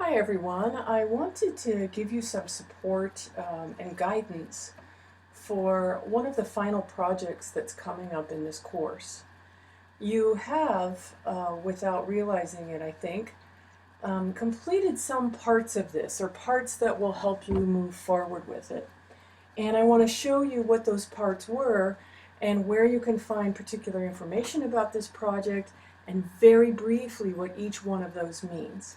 Hi everyone. I wanted to give you some support and guidance for one of the final projects that's coming up in this course. You have, without realizing it, I think, completed some parts of this or parts that will help you move forward with it. And I want to show you what those parts were and where you can find particular information about this project and very briefly what each one of those means.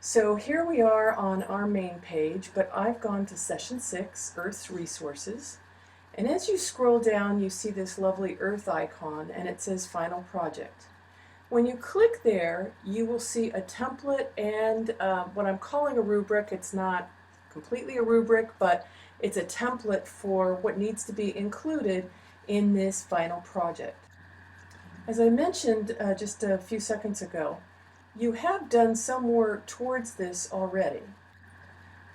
So here we are on our main page, but I've gone to Session 6, Earth's Resources. And as you scroll down, you see this lovely Earth icon, and it says Final Project. When you click there, you will see a template and what I'm calling a rubric. It's not completely a rubric, but it's a template for what needs to be included in this final project. As I mentioned just a few seconds ago, you have done some work towards this already.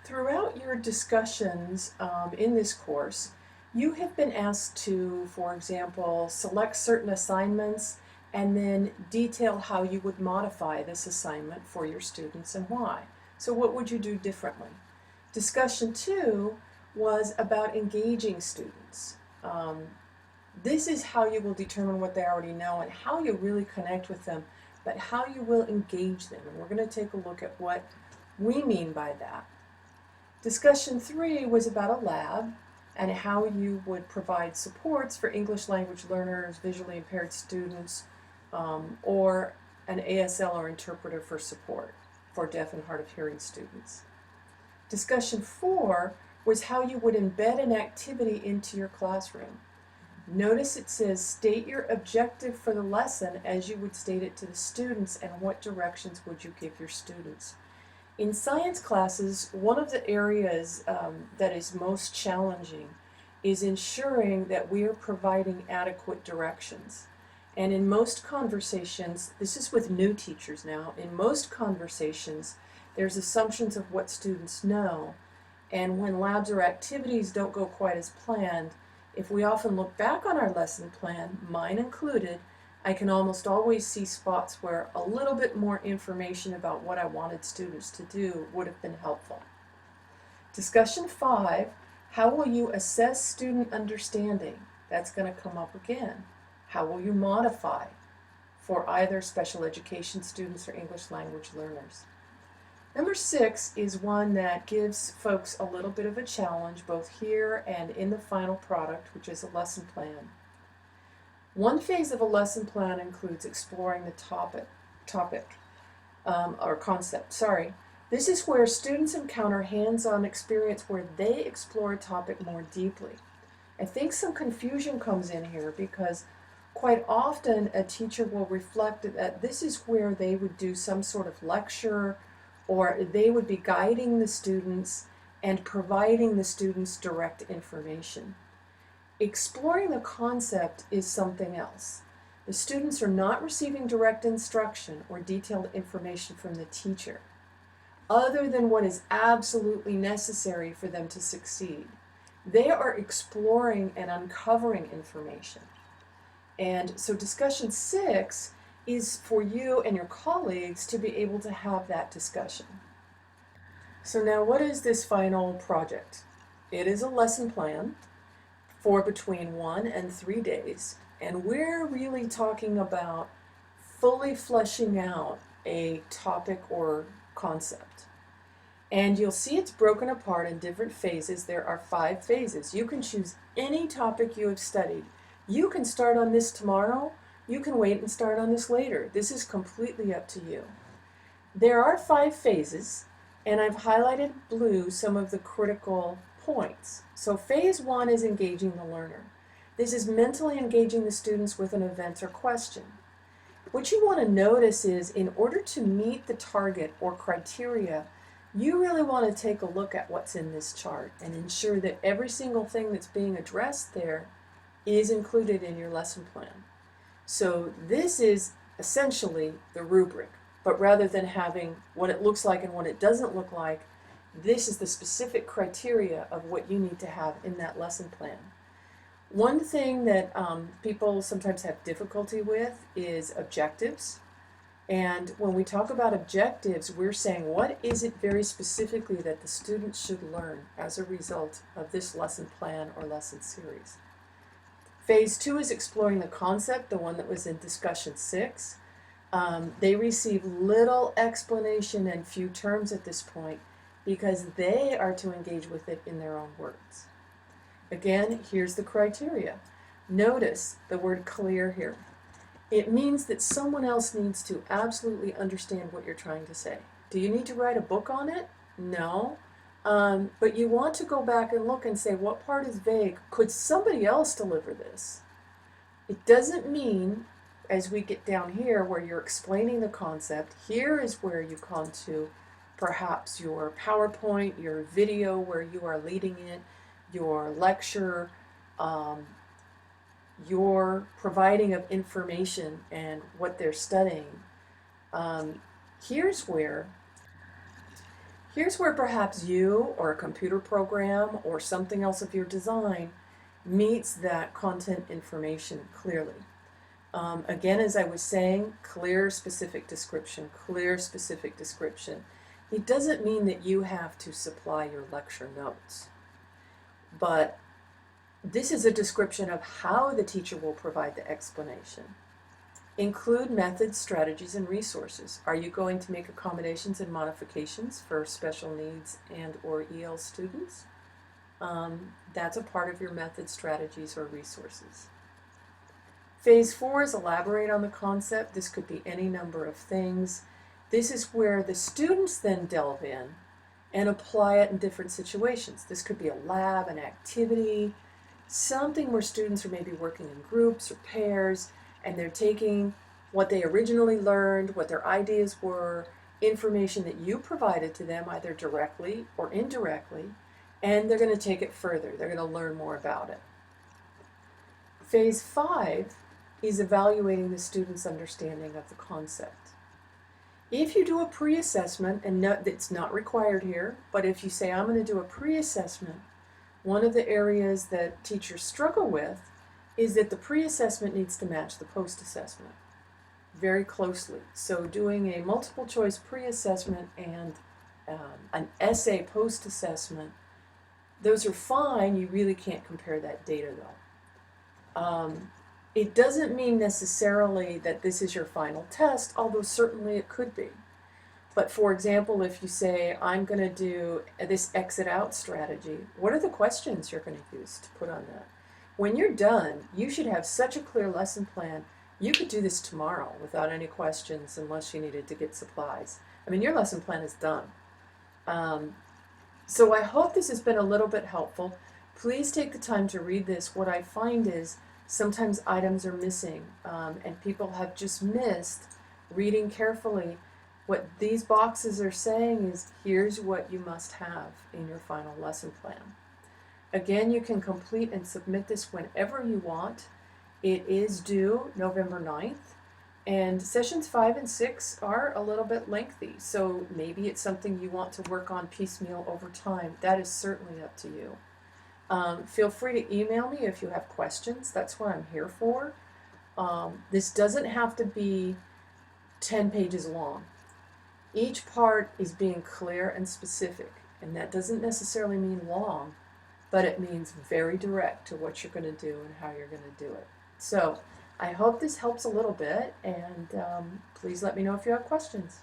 Throughout your discussions in this course, you have been asked to, for example, select certain assignments and then detail how you would modify this assignment for your students and why. So what would you do differently? Discussion 2 was about engaging students. This is how you will determine what they already know and how you really connect with them, but how you will engage them. And we're going to take a look at what we mean by that. Discussion 3 was about a lab and how you would provide supports for English language learners, visually impaired students, or an ASL or interpreter for support for deaf and hard of hearing students. Discussion 4 was how you would embed an activity into your classroom. Notice it says state your objective for the lesson as you would state it to the students, and what directions would you give your students. In science classes, one of the areas that is most challenging is ensuring that we are providing adequate directions. And in most conversations, this is with new teachers now, in most conversations there's assumptions of what students know, and when labs or activities don't go quite as planned, if we often look back on our lesson plan, mine included, I can almost always see spots where a little bit more information about what I wanted students to do would have been helpful. Discussion 5, how will you assess student understanding? That's going to come up again. How will you modify for either special education students or English language learners? Number 6 is one that gives folks a little bit of a challenge both here and in the final product, which is a lesson plan. One phase of a lesson plan includes exploring the concept. This is where students encounter hands-on experience where they explore a topic more deeply. I think some confusion comes in here because quite often a teacher will reflect that this is where they would do some sort of lecture, or they would be guiding the students and providing the students direct information. Exploring the concept is something else. The students are not receiving direct instruction or detailed information from the teacher, other than what is absolutely necessary for them to succeed. They are exploring and uncovering information. And so discussion 6 is for you and your colleagues to be able to have that discussion. So now, what is this final project? It is a lesson plan for between 1 and 3 days, and we're really talking about fully fleshing out a topic or concept. And you'll see it's broken apart in different phases. There are 5 phases. You can choose any topic you have studied. You can start on this tomorrow. You can wait and start on this later. This is completely up to you. There are 5 phases, and I've highlighted blue some of the critical points. So phase 1 is engaging the learner. This is mentally engaging the students with an event or question. What you want to notice is, in order to meet the target or criteria, you really want to take a look at what's in this chart and ensure that every single thing that's being addressed there is included in your lesson plan. So this is essentially the rubric, but rather than having what it looks like and what it doesn't look like, this is the specific criteria of what you need to have in that lesson plan. One thing that people sometimes have difficulty with is objectives. And when we talk about objectives, we're saying what is it very specifically that the students should learn as a result of this lesson plan or lesson series. Phase 2 is exploring the concept, the one that was in discussion 6. They receive little explanation and few terms at this point because they are to engage with it in their own words. Again, here's the criteria. Notice the word clear here. It means that someone else needs to absolutely understand what you're trying to say. Do you need to write a book on it? No. But you want to go back and look and say, what part is vague? Could somebody else deliver this? It doesn't mean, as we get down here where you're explaining the concept, here is where you come to perhaps your PowerPoint, your video where you are leading it, your lecture, your providing of information and what they're studying. Here's where perhaps you or a computer program or something else of your design meets that content information clearly. Again, as I was saying, clear specific description, clear specific description. It doesn't mean that you have to supply your lecture notes, but this is a description of how the teacher will provide the explanation. Include methods, strategies, and resources. Are you going to make accommodations and modifications for special needs and or EL students? That's a part of your methods, strategies, or resources. Phase 4 is elaborate on the concept. This could be any number of things. This is where the students then delve in and apply it in different situations. This could be a lab, an activity, something where students are maybe working in groups or pairs, and they're taking what they originally learned, what their ideas were, information that you provided to them either directly or indirectly, and they're going to take it further. They're going to learn more about it. Phase 5 is evaluating the student's understanding of the concept. If you do a pre-assessment, and it's not required here, but if you say, I'm going to do a pre-assessment, one of the areas that teachers struggle with is that the pre-assessment needs to match the post-assessment very closely. So doing a multiple choice pre-assessment and an essay post-assessment, those are fine. You really can't compare that data though. It doesn't mean necessarily that this is your final test, although certainly it could be. But for example, if you say, I'm going to do this exit out strategy, what are the questions you're going to use to put on that? When you're done, you should have such a clear lesson plan. You could do this tomorrow without any questions unless you needed to get supplies. I mean, your lesson plan is done. So I hope this has been a little bit helpful. Please take the time to read this. What I find is sometimes items are missing, and people have just missed reading carefully. What these boxes are saying is, here's what you must have in your final lesson plan. Again, you can complete and submit this whenever you want. It is due November 9th, and sessions 5 and 6 are a little bit lengthy, so maybe it's something you want to work on piecemeal over time. That is certainly up to you. Feel free to email me if you have questions. That's what I'm here for. This doesn't have to be 10 pages long. Each part is being clear and specific, and that doesn't necessarily mean long, but it means very direct to what you're going to do and how you're going to do it. So I hope this helps a little bit, and please let me know if you have questions.